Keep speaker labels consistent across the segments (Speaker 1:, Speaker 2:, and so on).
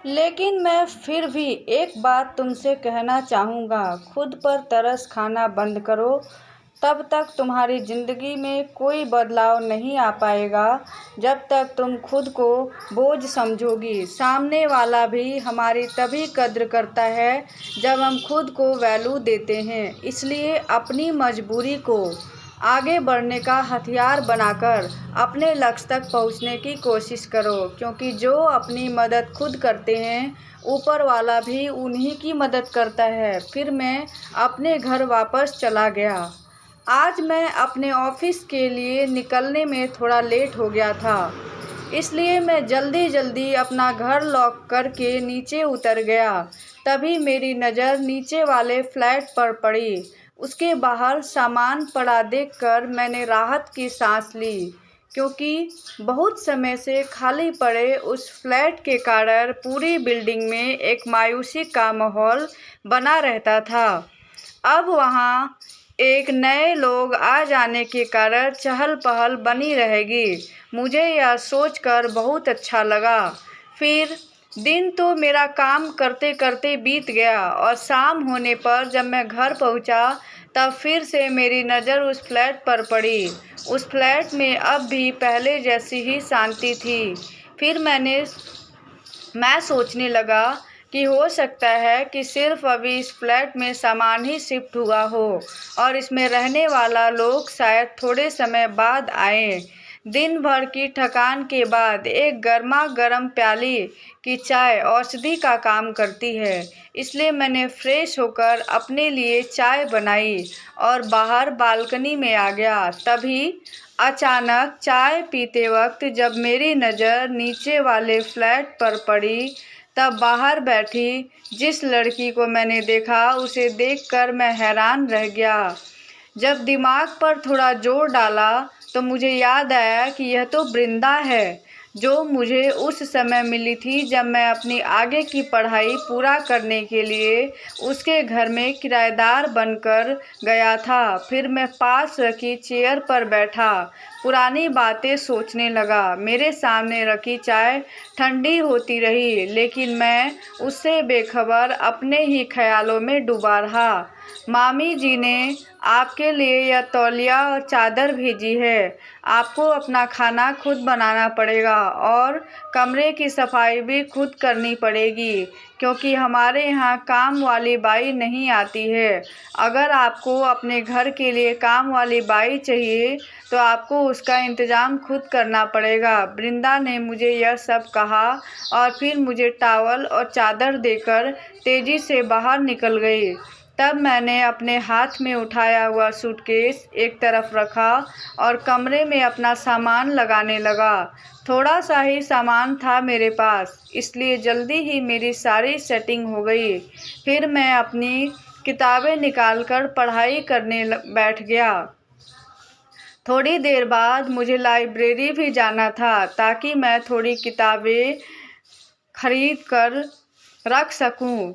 Speaker 1: लेकिन मैं फिर भी एक बात तुमसे कहना चाहूँगा, खुद पर तरस खाना बंद करो। तब तक तुम्हारी ज़िंदगी में कोई बदलाव नहीं आ पाएगा जब तक तुम खुद को बोझ समझोगी। सामने वाला भी हमारी तभी कद्र करता है जब हम खुद को वैल्यू देते हैं। इसलिए अपनी मजबूरी को आगे बढ़ने का हथियार बनाकर अपने लक्ष्य तक पहुंचने की कोशिश करो, क्योंकि जो अपनी मदद खुद करते हैं ऊपर वाला भी उन्हीं की मदद करता है। फिर मैं अपने घर वापस चला गया। आज मैं अपने ऑफिस के लिए निकलने में थोड़ा लेट हो गया था, इसलिए मैं जल्दी जल्दी अपना घर लॉक करके नीचे उतर गया। तभी मेरी नज़र नीचे वाले फ्लैट पर पड़ी। उसके बाहर सामान पड़ा देखकर मैंने राहत की सांस ली, क्योंकि बहुत समय से खाली पड़े उस फ्लैट के कारण पूरी बिल्डिंग में एक मायूसी का माहौल बना रहता था। अब वहाँ एक नए लोग आ जाने के कारण चहल पहल बनी रहेगी। मुझे यह सोचकर बहुत अच्छा लगा। फिर दिन तो मेरा काम करते करते बीत गया और शाम होने पर जब मैं घर पहुंचा तब फिर से मेरी नज़र उस फ्लैट पर पड़ी। उस फ्लैट में अब भी पहले जैसी ही शांति थी। फिर मैं सोचने लगा कि हो सकता है कि सिर्फ अभी इस फ्लैट में सामान ही शिफ्ट हुआ हो और इसमें रहने वाला लोग शायद थोड़े समय बाद आए। दिन भर की थकान के बाद एक गर्मा गर्म प्याली की चाय औषधि का काम करती है, इसलिए मैंने फ्रेश होकर अपने लिए चाय बनाई और बाहर बालकनी में आ गया। तभी अचानक चाय पीते वक्त जब मेरी नज़र नीचे वाले फ्लैट पर पड़ी, तब बाहर बैठी जिस लड़की को मैंने देखा उसे देखकर मैं हैरान रह गया। जब दिमाग पर थोड़ा जोर डाला तो मुझे याद आया कि यह तो वृंदा है, जो मुझे उस समय मिली थी जब मैं अपनी आगे की पढ़ाई पूरा करने के लिए उसके घर में किराएदार बनकर गया था। फिर मैं पास रखी चेयर पर बैठा पुरानी बातें सोचने लगा। मेरे सामने रखी चाय ठंडी होती रही, लेकिन मैं उससे बेखबर अपने ही ख्यालों में डूबा रहा। मामी जी ने आपके लिए यह तौलिया और चादर भेजी है। आपको अपना खाना खुद बनाना पड़ेगा और कमरे की सफाई भी खुद करनी पड़ेगी, क्योंकि हमारे यहाँ काम वाली बाई नहीं आती है। अगर आपको अपने घर के लिए काम वाली बाई चाहिए तो आपको उसका इंतज़ाम खुद करना पड़ेगा। वृंदा ने मुझे यह सब कहा और फिर मुझे टॉवल और चादर देकर तेज़ी से बाहर निकल गई। तब मैंने अपने हाथ में उठाया हुआ सूटकेस एक तरफ रखा और कमरे में अपना सामान लगाने लगा। थोड़ा सा ही सामान था मेरे पास, इसलिए जल्दी ही मेरी सारी सेटिंग हो गई। फिर मैं अपनी किताबें निकालकर पढ़ाई करने बैठ गया। थोड़ी देर बाद मुझे लाइब्रेरी भी जाना था, ताकि मैं थोड़ी किताबें खरीद कर रख सकूं।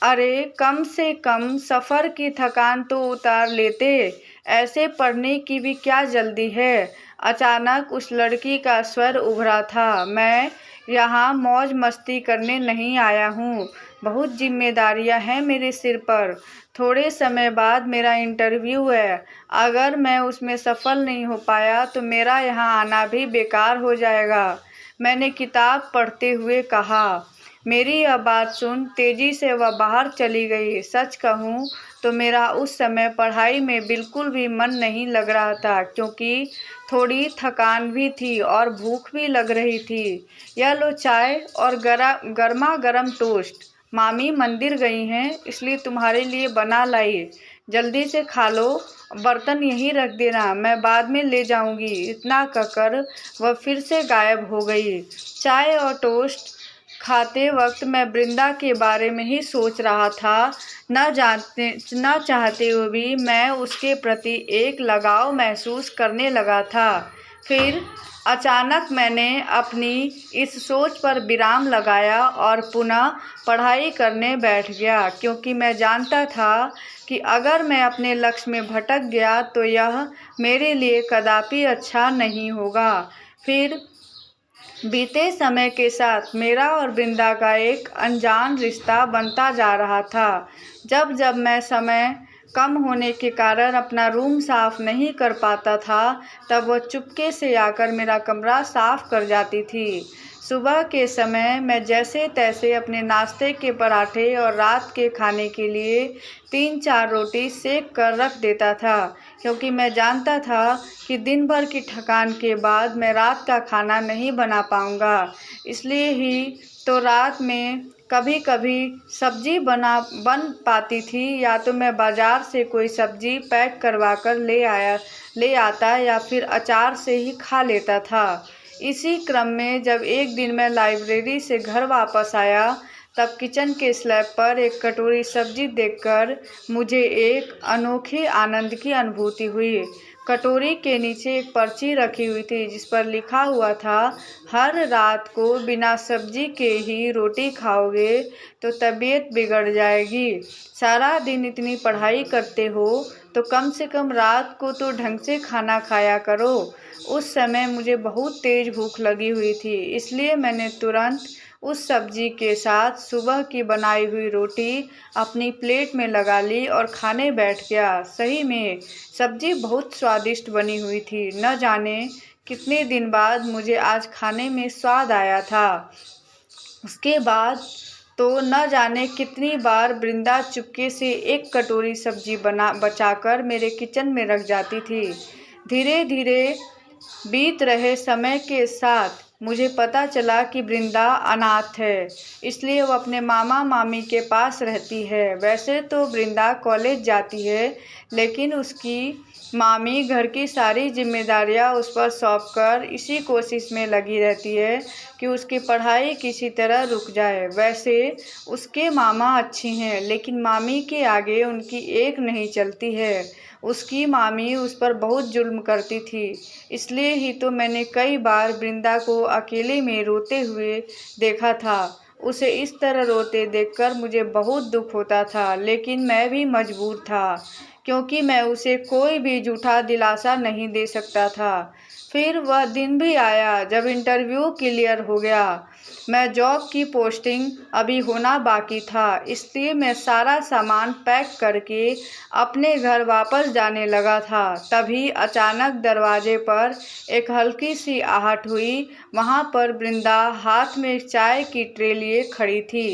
Speaker 1: अरे कम से कम सफ़र की थकान तो उतार लेते, ऐसे पढ़ने की भी क्या जल्दी है। अचानक उस लड़की का स्वर उभरा था, मैं यहाँ मौज मस्ती करने नहीं आया हूँ, बहुत जिम्मेदारियाँ हैं मेरे सिर पर। थोड़े समय बाद मेरा इंटरव्यू है, अगर मैं उसमें सफल नहीं हो पाया तो मेरा यहाँ आना भी बेकार हो जाएगा। मैंने किताब पढ़ते हुए कहा। मेरी यह बात सुन तेज़ी से वह बाहर चली गई। सच कहूँ तो मेरा उस समय पढ़ाई में बिल्कुल भी मन नहीं लग रहा था, क्योंकि थोड़ी थकान भी थी और भूख भी लग रही थी। यह लो चाय और गर्मा गर्म टोस्ट। मामी मंदिर गई हैं, इसलिए तुम्हारे लिए बना लाई, जल्दी से खा लो। बर्तन यहीं रख देना, मैं बाद में ले जाऊंगी। इतना कहकर वह फिर से गायब हो गई। चाय और टोस्ट खाते वक्त मैं वृंदा के बारे में ही सोच रहा था। न चाहते हुए भी मैं उसके प्रति एक लगाव महसूस करने लगा था। फिर अचानक मैंने अपनी इस सोच पर विराम लगाया और पुनः पढ़ाई करने बैठ गया, क्योंकि मैं जानता था कि अगर मैं अपने लक्ष्य में भटक गया तो यह मेरे लिए कदापि अच्छा नहीं होगा। फिर बीते समय के साथ मेरा और वृंदा का एक अनजान रिश्ता बनता जा रहा था। जब जब मैं समय कम होने के कारण अपना रूम साफ नहीं कर पाता था, तब वह चुपके से आकर मेरा कमरा साफ कर जाती थी। सुबह के समय मैं जैसे तैसे अपने नाश्ते के पराठे और रात के खाने के लिए 3-4 रोटी सेक कर रख देता था, क्योंकि मैं जानता था कि दिन भर की थकान के बाद मैं रात का खाना नहीं बना पाऊंगा। इसलिए ही तो रात में कभी कभी सब्जी बन पाती थी, या तो मैं बाज़ार से कोई सब्जी पैक करवा कर ले आता या फिर अचार से ही खा लेता था। इसी क्रम में जब एक दिन मैं लाइब्रेरी से घर वापस आया, तब किचन के स्लैब पर एक कटोरी सब्जी देखकर मुझे एक अनोखे आनंद की अनुभूति हुई। कटोरी के नीचे एक पर्ची रखी हुई थी जिस पर लिखा हुआ था, हर रात को बिना सब्जी के ही रोटी खाओगे तो तबीयत बिगड़ जाएगी। सारा दिन इतनी पढ़ाई करते हो तो कम से कम रात को तो ढंग से खाना खाया करो। उस समय मुझे बहुत तेज भूख लगी हुई थी, इसलिए मैंने तुरंत उस सब्जी के साथ सुबह की बनाई हुई रोटी अपनी प्लेट में लगा ली और खाने बैठ गया। सही में सब्जी बहुत स्वादिष्ट बनी हुई थी। न जाने कितने दिन बाद मुझे आज खाने में स्वाद आया था। उसके बाद तो न जाने कितनी बार वृंदा चुपके से एक कटोरी सब्जी बचाकर मेरे किचन में रख जाती थी। धीरे धीरे बीत रहे समय के साथ मुझे पता चला कि वृंदा अनाथ है, इसलिए वो अपने मामा मामी के पास रहती है। वैसे तो वृंदा कॉलेज जाती है, लेकिन उसकी मामी घर की सारी जिम्मेदारियां उस पर सौंप कर इसी कोशिश में लगी रहती है कि उसकी पढ़ाई किसी तरह रुक जाए। वैसे उसके मामा अच्छी हैं, लेकिन मामी के आगे उनकी एक नहीं चलती है। उसकी मामी उस पर बहुत जुल्म करती थी, इसलिए ही तो मैंने कई बार वृंदा को अकेले में रोते हुए देखा था। उसे इस तरह रोते देखकर मुझे बहुत दुख होता था, लेकिन मैं भी मजबूर था, क्योंकि मैं उसे कोई भी झूठा दिलासा नहीं दे सकता था। फिर वह दिन भी आया जब इंटरव्यू क्लियर हो गया। मैं जॉब की पोस्टिंग अभी होना बाकी था, इसलिए मैं सारा सामान पैक करके अपने घर वापस जाने लगा था। तभी अचानक दरवाजे पर एक हल्की सी आहट हुई। वहाँ पर वृंदा हाथ में चाय की ट्रे लिए खड़ी थी।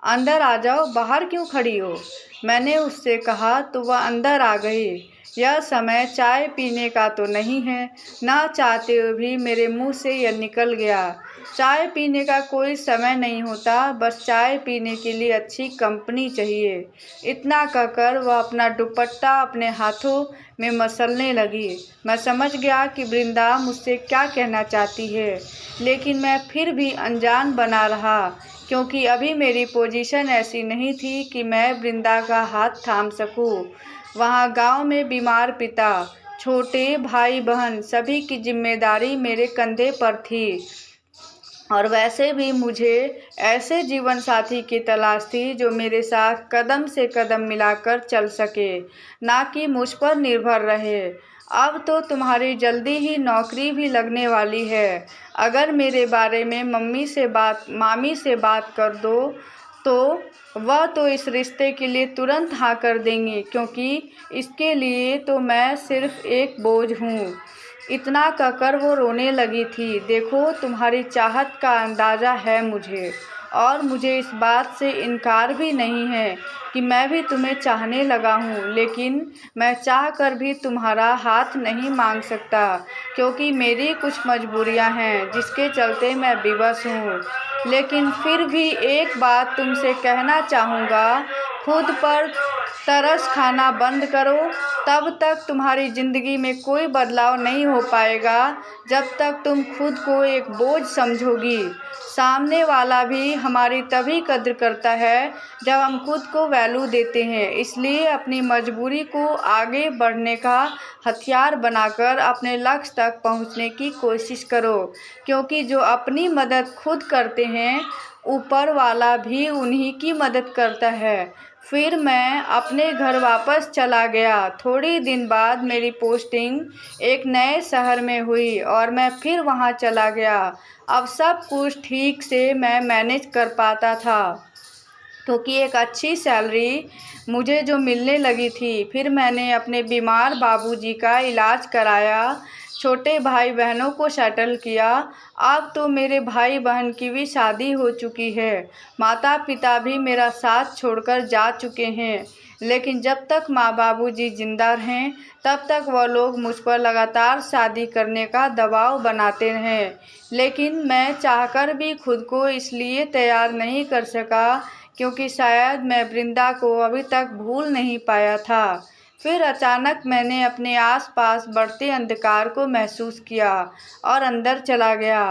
Speaker 1: अंदर आ जाओ, बाहर क्यों खड़ी हो? मैंने उससे कहा तो वह अंदर आ गई। यह समय चाय पीने का तो नहीं है, ना चाहते हुए भी मेरे मुंह से यह निकल गया। चाय पीने का कोई समय नहीं होता, बस चाय पीने के लिए अच्छी कंपनी चाहिए। इतना कहकर वह अपना दुपट्टा अपने हाथों में मसलने लगी। मैं समझ गया कि वृंदा मुझसे क्या कहना चाहती है, लेकिन मैं फिर भी अनजान बना रहा, क्योंकि अभी मेरी पोजीशन ऐसी नहीं थी कि मैं वृंदा का हाथ थाम सकूं। वहाँ गांव में बीमार पिता, छोटे भाई बहन सभी की जिम्मेदारी मेरे कंधे पर थी, और वैसे भी मुझे ऐसे जीवन साथी की तलाश थी जो मेरे साथ कदम से कदम मिलाकर चल सके, ना कि मुझ पर निर्भर रहे। अब तो तुम्हारी जल्दी ही नौकरी भी लगने वाली है। अगर मेरे बारे में मामी से बात कर दो तो वह तो इस रिश्ते के लिए तुरंत हाँ कर देंगी, क्योंकि इसके लिए तो मैं सिर्फ एक बोझ हूँ। इतना कहकर वो रोने लगी थी। देखो, तुम्हारी चाहत का अंदाज़ा है मुझे, और मुझे इस बात से इनकार भी नहीं है कि मैं भी तुम्हें चाहने लगा हूँ, लेकिन मैं चाह कर भी तुम्हारा हाथ नहीं मांग सकता, क्योंकि मेरी कुछ मजबूरियाँ हैं जिसके चलते मैं विवश हूँ। लेकिन फिर भी एक बात तुमसे कहना चाहूँगा, खुद पर तरस खाना बंद करो, तब तक तुम्हारी ज़िंदगी में कोई बदलाव नहीं हो पाएगा। जब तक तुम खुद को एक बोझ समझोगी। सामने वाला भी हमारी तभी कद्र करता है जब हम खुद को वैल्यू देते हैं। इसलिए अपनी मजबूरी को आगे बढ़ने का हथियार बनाकर अपने लक्ष्य तक पहुंचने की कोशिश करो, क्योंकि जो अपनी मदद खुद करते हैं, ऊपर वाला भी उन्हीं की मदद करता है। फिर मैं अपने घर वापस चला गया। थोड़ी थोड़ी दिन बाद मेरी पोस्टिंग एक नए शहर में हुई और मैं फिर वहाँ चला गया। अब सब कुछ ठीक से मैं मैनेज कर पाता था क्योंकि एक अच्छी सैलरी मुझे जो मिलने लगी थी। फिर मैंने अपने बीमार बाबूजी का इलाज कराया, छोटे भाई बहनों को सेटल किया। अब तो मेरे भाई बहन की भी शादी हो चुकी है, माता पिता भी मेरा साथ छोड़कर जा चुके हैं। लेकिन जब तक माँ बाबूजी जिंदा रहें तब तक वह लोग मुझ पर लगातार शादी करने का दबाव बनाते रहें। लेकिन मैं चाहकर भी खुद को इसलिए तैयार नहीं कर सका क्योंकि शायद मैं वृंदा को अभी तक भूल नहीं पाया था। फिर अचानक मैंने अपने आसपास बढ़ते अंधकार को महसूस किया और अंदर चला गया।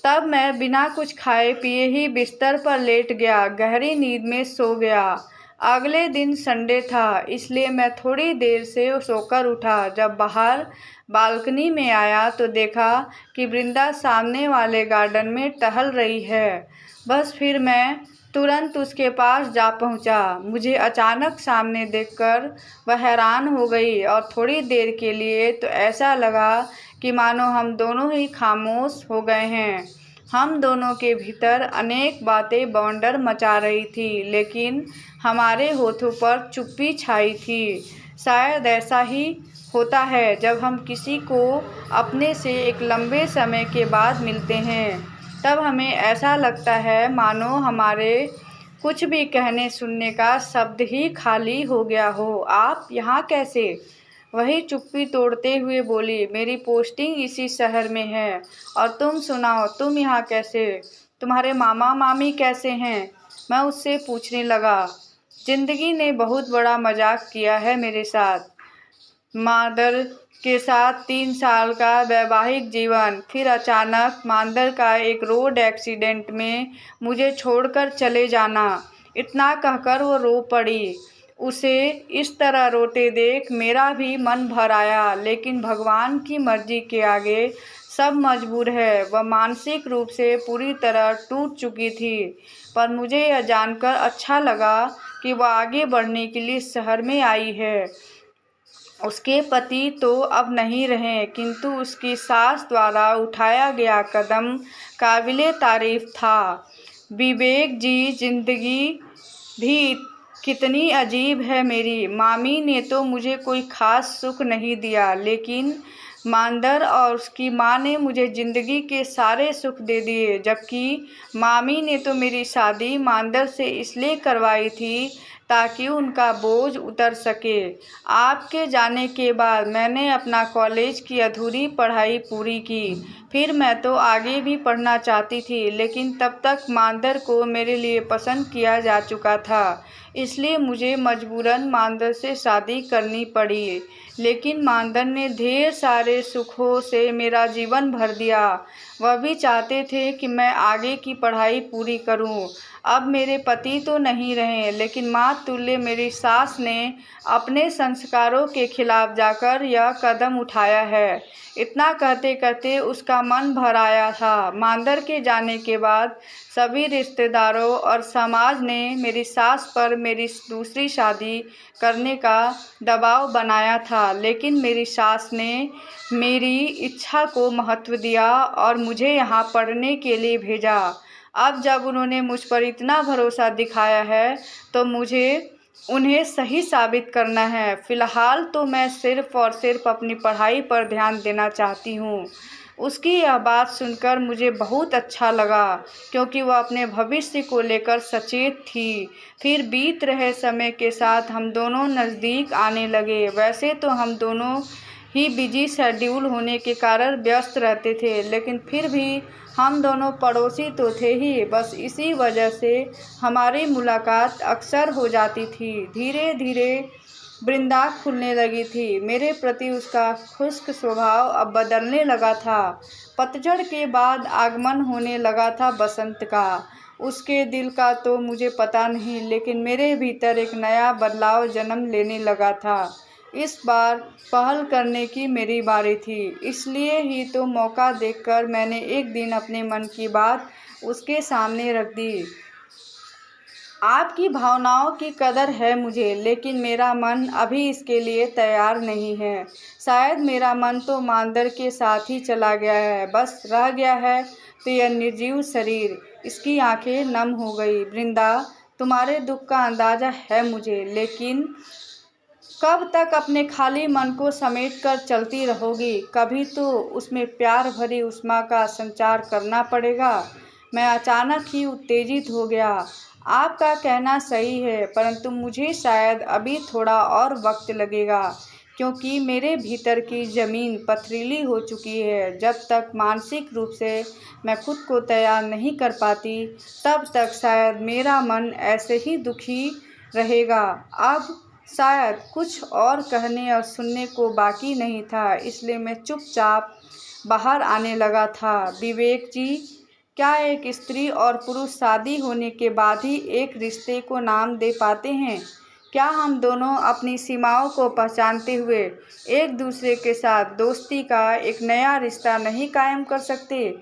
Speaker 1: तब मैं बिना कुछ खाए पिए ही बिस्तर पर लेट गया, गहरी नींद में सो गया। अगले दिन संडे था, इसलिए मैं थोड़ी देर से सोकर उठा। जब बाहर बालकनी में आया तो देखा कि वृंदा सामने वाले गार्डन में टहल रही है। बस फिर मैं तुरंत उसके पास जा पहुंचा। मुझे अचानक सामने देखकर वह हैरान हो गई और थोड़ी देर के लिए तो ऐसा लगा कि मानो हम दोनों ही खामोश हो गए हैं। हम दोनों के भीतर अनेक बातें बवंडर मचा रही थी, लेकिन हमारे होठों पर चुप्पी छाई थी। शायद ऐसा ही होता है जब हम किसी को अपने से एक लंबे समय के बाद मिलते हैं। तब हमें ऐसा लगता है मानो हमारे कुछ भी कहने सुनने का शब्द ही खाली हो गया हो। आप यहाँ कैसे? वही चुप्पी तोड़ते हुए बोली, मेरी पोस्टिंग इसी शहर में है। और तुम सुनाओ, तुम यहाँ कैसे? तुम्हारे मामा मामी कैसे हैं? मैं उससे पूछने लगा। जिंदगी ने बहुत बड़ा मजाक किया है मेरे साथ। मादर के साथ 3 साल का वैवाहिक जीवन, फिर अचानक मादर का एक रोड एक्सीडेंट में मुझे छोड़कर चले जाना। इतना कहकर वो रो पड़ी। उसे इस तरह रोते देख मेरा भी मन भर आया, लेकिन भगवान की मर्जी के आगे सब मजबूर है। वह मानसिक रूप से पूरी तरह टूट चुकी थी, पर मुझे यह जानकर अच्छा लगा कि वह आगे बढ़ने के लिए शहर में आई है। उसके पति तो अब नहीं रहे, किंतु उसकी सास द्वारा उठाया गया कदम काबिले तारीफ था। विवेक जी, जिंदगी भी कितनी अजीब है। मेरी मामी ने तो मुझे कोई खास सुख नहीं दिया, लेकिन मांदर और उसकी माँ ने मुझे ज़िंदगी के सारे सुख दे दिए। जबकि मामी ने तो मेरी शादी मांदर से इसलिए करवाई थी ताकि उनका बोझ उतर सके। आपके जाने के बाद मैंने अपना कॉलेज की अधूरी पढ़ाई पूरी की। फिर मैं तो आगे भी पढ़ना चाहती थी, लेकिन तब तक मांदर को मेरे लिए पसंद किया जा चुका था, इसलिए मुझे मजबूरन मांदर से शादी करनी पड़ी। लेकिन मांदर ने ढेर सारे सुखों से मेरा जीवन भर दिया। वह भी चाहते थे कि मैं आगे की पढ़ाई पूरी करूं। अब मेरे पति तो नहीं रहे, लेकिन माँ तुल्य मेरी सास ने अपने संस्कारों के खिलाफ जाकर यह कदम उठाया है। इतना कहते कहते उसका मन भर आया था। मांदर के जाने के बाद सभी रिश्तेदारों और समाज ने मेरी सास पर मेरी दूसरी शादी करने का दबाव बनाया था, लेकिन मेरी सास ने मेरी इच्छा को महत्व दिया और मुझे यहाँ पढ़ने के लिए भेजा। अब जब उन्होंने मुझ पर इतना भरोसा दिखाया है तो मुझे उन्हें सही साबित करना है। फ़िलहाल तो मैं सिर्फ़ और सिर्फ अपनी पढ़ाई पर ध्यान देना चाहती हूँ। उसकी यह बात सुनकर मुझे बहुत अच्छा लगा, क्योंकि वह अपने भविष्य को लेकर सचेत थी। फिर बीत रहे समय के साथ हम दोनों नज़दीक आने लगे। वैसे तो हम दोनों ही बिजी शेड्यूल होने के कारण व्यस्त रहते थे, लेकिन फिर भी हम दोनों पड़ोसी तो थे ही। बस इसी वजह से हमारी मुलाकात अक्सर हो जाती थी। धीरे धीरे वृंदा खुलने लगी थी। मेरे प्रति उसका खुश्क स्वभाव अब बदलने लगा था। पतझड़ के बाद आगमन होने लगा था बसंत का। उसके दिल का तो मुझे पता नहीं, लेकिन मेरे भीतर एक नया बदलाव जन्म लेने लगा था। इस बार पहल करने की मेरी बारी थी, इसलिए ही तो मौका देखकर मैंने एक दिन अपने मन की बात उसके सामने रख दी। आपकी भावनाओं की कदर है मुझे, लेकिन मेरा मन अभी इसके लिए तैयार नहीं है। शायद मेरा मन तो मांदर के साथ ही चला गया है, बस रह गया है तो यह निर्जीव शरीर। इसकी आंखें नम हो गई। वृंदा, तुम्हारे दुख का अंदाज़ा है मुझे, लेकिन कब तक अपने खाली मन को समेट कर चलती रहोगी? कभी तो उसमें प्यार भरी उष्मा का संचार करना पड़ेगा। मैं अचानक ही उत्तेजित हो गया। आपका कहना सही है, परंतु मुझे शायद अभी थोड़ा और वक्त लगेगा, क्योंकि मेरे भीतर की ज़मीन पथरीली हो चुकी है। जब तक मानसिक रूप से मैं खुद को तैयार नहीं कर पाती, तब तक शायद मेरा मन ऐसे ही दुखी रहेगा। अब शायद कुछ और कहने और सुनने को बाकी नहीं था, इसलिए मैं चुपचाप बाहर आने लगा था। विवेक जी, क्या एक स्त्री और पुरुष शादी होने के बाद ही एक रिश्ते को नाम दे पाते हैं? क्या हम दोनों अपनी सीमाओं को पहचानते हुए एक दूसरे के साथ दोस्ती का एक नया रिश्ता नहीं कायम कर सकते?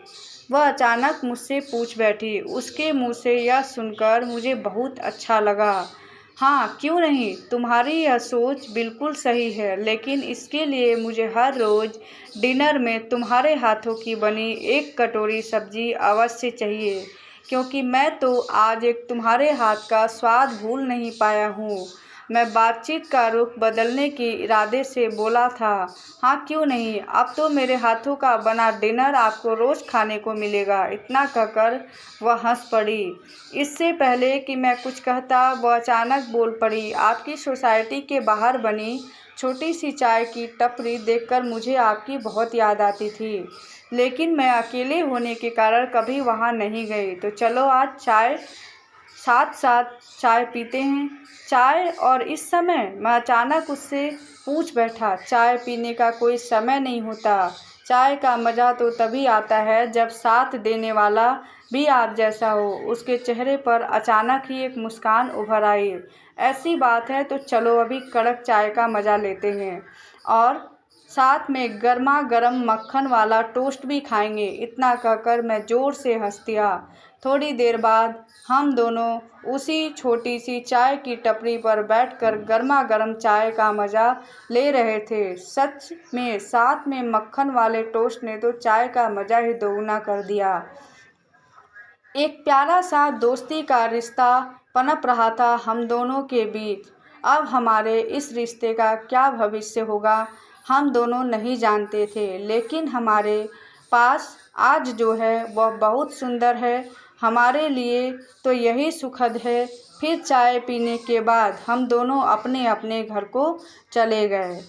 Speaker 1: वह अचानक मुझसे पूछ बैठी। उसके मुंह से यह सुनकर मुझे बहुत अच्छा लगा। हाँ, क्यों नहीं? तुम्हारी यह सोच बिल्कुल सही है, लेकिन इसके लिए मुझे हर रोज़ डिनर में तुम्हारे हाथों की बनी एक कटोरी सब्ज़ी अवश्य चाहिए, क्योंकि मैं तो आज एक तुम्हारे हाथ का स्वाद भूल नहीं पाया हूँ। मैं बातचीत का रुख बदलने के इरादे से बोला था। हाँ, क्यों नहीं? अब तो मेरे हाथों का बना डिनर आपको रोज़ खाने को मिलेगा। इतना कहकर वह हंस पड़ी। इससे पहले कि मैं कुछ कहता, वह अचानक बोल पड़ी। आपकी सोसाइटी के बाहर बनी छोटी सी चाय की टपरी देखकर मुझे आपकी बहुत याद आती थी, लेकिन मैं अकेले होने के कारण कभी वहाँ नहीं गई। तो चलो आज साथ साथ चाय पीते हैं। चाय? और इस समय? मैं अचानक उससे पूछ बैठा। चाय पीने का कोई समय नहीं होता। चाय का मज़ा तो तभी आता है जब साथ देने वाला भी आप जैसा हो। उसके चेहरे पर अचानक ही एक मुस्कान उभर आई। ऐसी बात है तो चलो अभी कड़क चाय का मज़ा लेते हैं, और साथ में गर्मा गर्म मक्खन वाला टोस्ट भी खाएंगे। इतना कहकर मैं ज़ोर से हंस दिया। थोड़ी देर बाद हम दोनों उसी छोटी सी चाय की टपरी पर बैठकर गर्मा गर्म चाय का मज़ा ले रहे थे। सच में साथ में मक्खन वाले टोस्ट ने तो चाय का मज़ा ही दोगुना कर दिया। एक प्यारा सा दोस्ती का रिश्ता पनप रहा था हम दोनों के बीच। अब हमारे इस रिश्ते का क्या भविष्य होगा, हम दोनों नहीं जानते थे, लेकिन हमारे पास आज जो है वह बहुत सुंदर है। हमारे लिए तो यही सुखद है। फिर चाय पीने के बाद हम दोनों अपने अपने घर को चले गए।